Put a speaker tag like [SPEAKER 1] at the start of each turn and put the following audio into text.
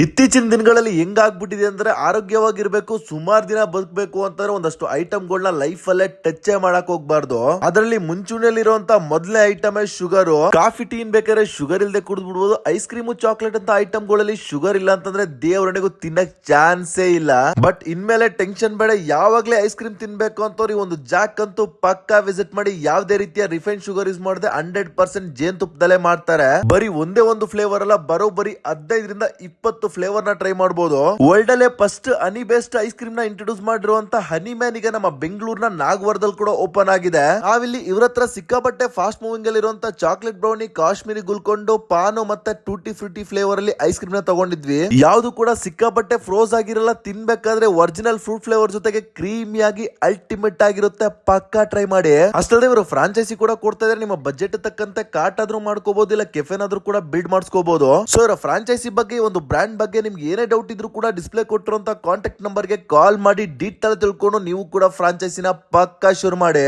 [SPEAKER 1] ಇತ್ತೀಚಿನ ದಿನಗಳಲ್ಲಿ ಹೆಂಗಾಗ್ಬಿಟ್ಟಿದೆ ಅಂದ್ರೆ ಆರೋಗ್ಯವಾಗಿರ್ಬೇಕು, ಸುಮಾರು ದಿನ ಬದುಕಬೇಕು ಅಂತಂದ್ರೆ ಒಂದಷ್ಟು ಐಟಮ್ಗಳನ್ನ ಲೈಫ್ ಅಲ್ಲೇ ಟಚ್ ಮಾಡಕ್ ಹೋಗ್ಬಾರ್ದು. ಅದರಲ್ಲಿ ಮುಂಚೂಣಿಯಲ್ಲಿರುವಂತ ಮೊದಲನೇ ಐಟಮ್ ಶುಗರ್. ಕಾಫಿ ಟೀನ್ ಬೇಕಾದ್ರೆ ಶುಗರ್ ಇಲ್ಲದೆ ಕುಡಿದು ಬಿಡ್ಬೋದು. ಐಸ್ ಕ್ರೀಮು, ಚಾಕ್ಲೇಟ್ ಅಂತ ಐಟಮ್ಗಳಲ್ಲಿ ಶುಗರ್ ಇಲ್ಲ ಅಂತಂದ್ರೆ ದೇವರಣೆಗೂ ತಿನ್ನಕ್ ಚಾನ್ಸೇ ಇಲ್ಲ. ಬಟ್ ಇನ್ಮೇಲೆ ಟೆನ್ಷನ್ ಬೇಡ, ಯಾವಾಗ್ಲೇ ಐಸ್ ಕ್ರೀಮ್ ತಿನ್ಬೇಕು ಅಂತವ್ರಿ ಒಂದು ಜಾಕ್ ಅಂತೂ ಪಕ್ಕಾ ವಿಸಿಟ್ ಮಾಡಿ. ಯಾವ್ದೇ ರೀತಿಯ ರಿಫೈನ್ ಶುಗರ್ ಯೂಸ್ ಮಾಡದೆ 100% ಜೇನುತುಪ್ಪದಲ್ಲೇ ಮಾಡ್ತಾರೆ. ಬರೀ ಒಂದೇ ಒಂದು ಫ್ಲೇವರ್ ಅಲ್ಲ, ಬರೋಬ್ಬರಿ 15ರಿಂದ 20 ಫ್ಲೇವರ್ ನ ಟ್ರೈ ಮಾಡಬಹುದು. ವರ್ಲ್ಡ್ ಅಲ್ಲೇ ಫಸ್ಟ್ ಹನಿ ಬೇಸ್ಡ್ ಐಸ್ ಕ್ರೀಮ್ ನ ಇಂಟ್ರೊಡ್ಯೂಸ್ ಮಾಡಿರುವಂತ ಹನಿ ಮ್ಯಾನ್ ಈಗ ನಮ್ಮ ಬೆಂಗಳೂರಿನ ನಾಗವರದಲ್ಲಿ ಕೂಡ ಓಪನ್ ಆಗಿದೆ. ನಾವಿಲ್ಲಿ ಇವ್ರ ಹತ್ರ ಸಿಕ್ಕಾಪಟ್ಟೆ ಫಾಸ್ಟ್ ಮೂವಿಂಗ್ ಅಲ್ಲಿ ಇರುವಂತ ಚಾಕ್ಲೇಟ್ ಬ್ರೌನಿ, ಕಾಶ್ಮೀರಿ ಗುಲ್ಕೊಂಡು, ಪಾನು ಮತ್ತೆ ಟೂಟಿ ಫ್ರೂಟಿ ಫ್ಲೇವರ್ ಅಲ್ಲಿ ಐಸ್ ಕ್ರೀಮ್ ನ ತಗೊಂಡಿದ್ವಿ. ಯಾವ್ದು ಕೂಡ ಸಿಕ್ಕಾಪಟ್ಟೆ ಫ್ರೋಸ್ ಆಗಿರಲ್ಲ, ತಿನ್ಬೇಕಾದ್ರೆ ಒರಿಜಿನಲ್ ಫ್ರೂಟ್ ಫ್ಲೇವರ್ ಜೊತೆಗೆ ಕ್ರೀಮಿಯಾಗಿ ಅಲ್ಟಿಮೇಟ್ ಆಗಿರುತ್ತೆ. ಪಕ್ಕಾ ಟ್ರೈ ಮಾಡಿ. ಅಷ್ಟಲ್ಲದೆ ಇವರು ಫ್ರಾಂಚೈಸಿ ಕೂಡ ಕೊಡ್ತಾ ಇದ್ದಾರೆ. ನಿಮ್ಮ ಬಜೆಟ್ ತಕ್ಕಂತೆ ಕಾರ್ಟ್ ಆದ್ರೂ ಮಾಡ್ಕೋಬಹುದು, ಇಲ್ಲ ಕೆಫೆನಾದ್ರೂ ಕೂಡ ಬಿಲ್ಡ್ ಮಾಡಿಸ್ಕೋಬಹುದು. ಸೊ ಇವರ ಫ್ರಾಂಚೈಸಿ ಬಗ್ಗೆ, ಒಂದು ಬ್ರಾಂಡ್ ಬಗ್ಗೆ ನಿಮ್ಗೆ ಏನೇ ಡೌಟ್ ಇದ್ರೂ ಕೂಡ ಡಿಸ್ಪ್ಲೇ ಕೊಟ್ಟಿರುವಂತ ಕಾಂಟ್ಯಾಕ್ಟ್ ನಂಬರ್ಗೆ ಕಾಲ್ ಮಾಡಿ ಡೀಟೇಲ್ ತಿಳ್ಕೊಂಡು ನೀವು ಕೂಡ ಫ್ರಾಂಚೈಸಿನ ಪಕ್ಕಾ ಶುರು ಮಾಡಿ.